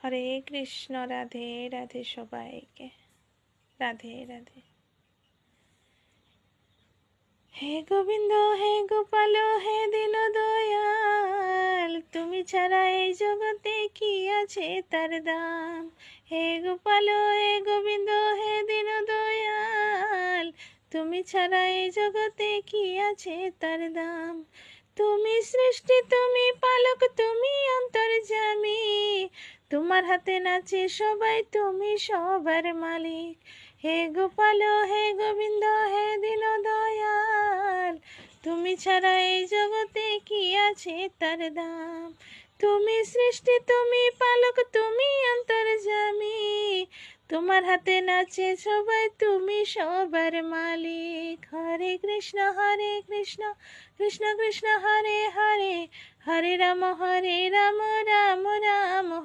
হরে কৃষ্ণ। রাধে রাধে সবাইকে। রাধে রাধে। হে গোবিন্দ হে গোপাল হে দীন দয়াল, তুমি ছাড়া এই জগতে কি আছে তার দাম। হে গোপাল হে গোবিন্দ হে দীন দয়াল, তুমি ছাড়া এই জগতে কি আছে তার দাম। তুমি সৃষ্টি তুমি পালক তুমি অন্তর্যামী, তোমার হাতে নাচে সবাই তুমি সবার মালিক। হে গোপাল হে গোবিন্দ হে দীন দয়াল, তুমি ছাড়া এই জগতে কি আছে তার দাম। তুমি সৃষ্টি তুমি পালক তুমি অন্তর্যামী, তোমার হাতে নাচে সবাই তুমি সবার মালিক। হরে কৃষ্ণ কৃষ্ণ কৃষ্ণ হরে হরে, হরে রাম রাম রাম